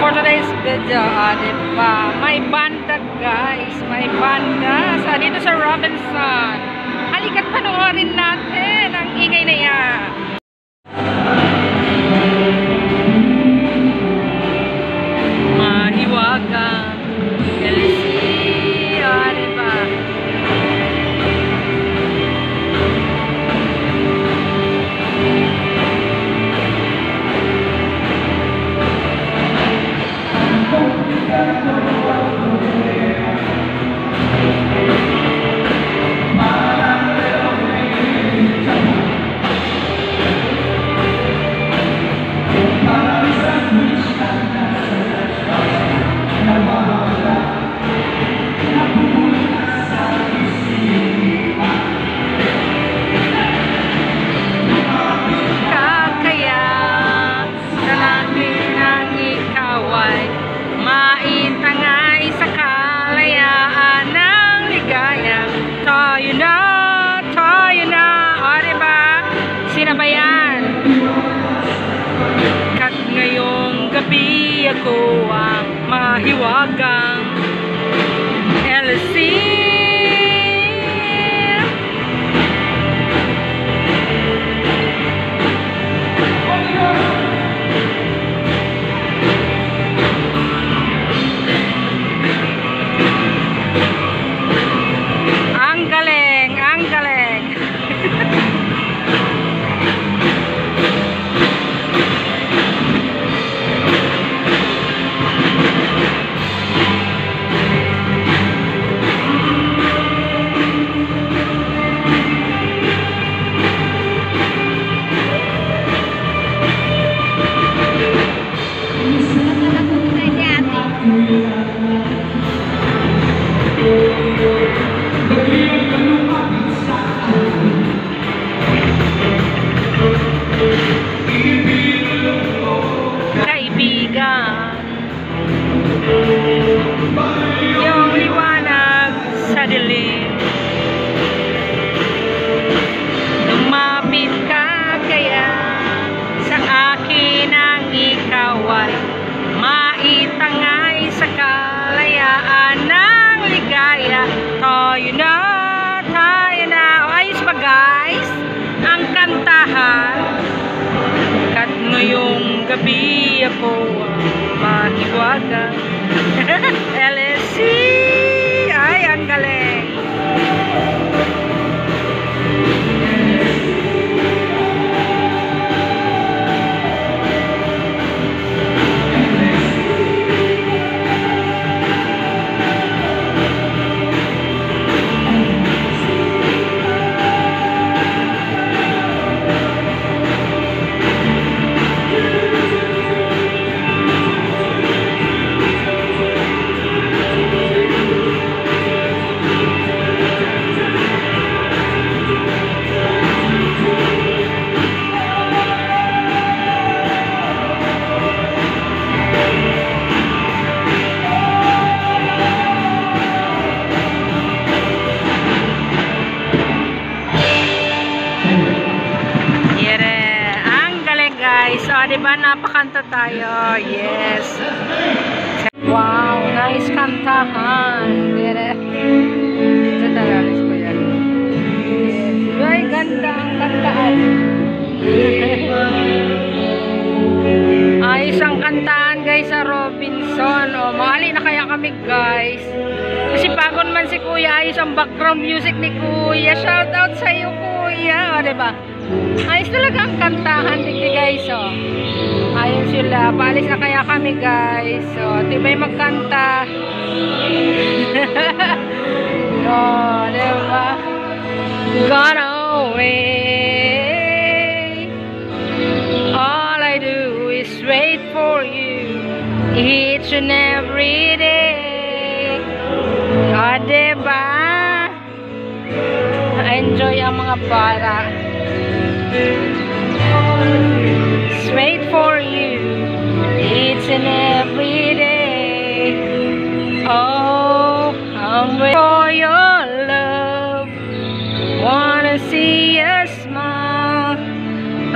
for today's video, diba? May banda guys, may banda dito sa Robinson. Halika't panoorin natin ang ingay na yan. Mahiwagang LC, diba? Tayo na, o diba? Sino ba yan? Kat ngayong gabi ako ang mahiwagang LC. Yung liwanag sa dilim, lumapit ka kaya sa akin ang ikaw ay maitangay sa kalayaan ng ligaya. Tayo na, ayos ba guys ang kantahan? Kat ngayong gabi ako mahiwagang LSC. Ay, ang galing. So, diba, napakanta tayo. Yes. Wow, nice kantahan. Ito talalis ko yan. Yes. Ay, ganda ang kantaan. Ayos ang kantaan, guys, sa Robinson. O, mahali na kaya kami, guys. Kasi pagod man si Kuya. Ayos ang background music ni Kuya. Shout out sa iyo, Kuya. O, diba? Ayos talaga ang kantahan, tigdi guys, oh. Ayos sila. Paalis na kaya kami, guys. So, tibay magkanta. Oh, diba? Gone away. All I do is wait for you each and every day. Oh, diba? Enjoy ang mga bata. Wait for you each and every day. Oh, I'm waiting for your love. Wanna see a smile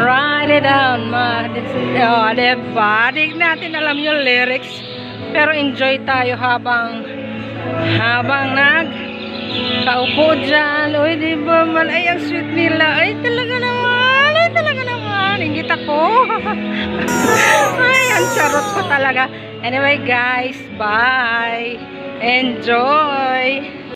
right lay down ma. Oh, diba? Di natin alam yung lyrics. Pero enjoy tayo habang kaupo dyan. Uy, diba man? Ay, ang sweet nila. Ay, talaga naman. Ay, talaga naman. Ingit ako. Ay, ang charot ko talaga. Anyway, guys. Bye. Enjoy.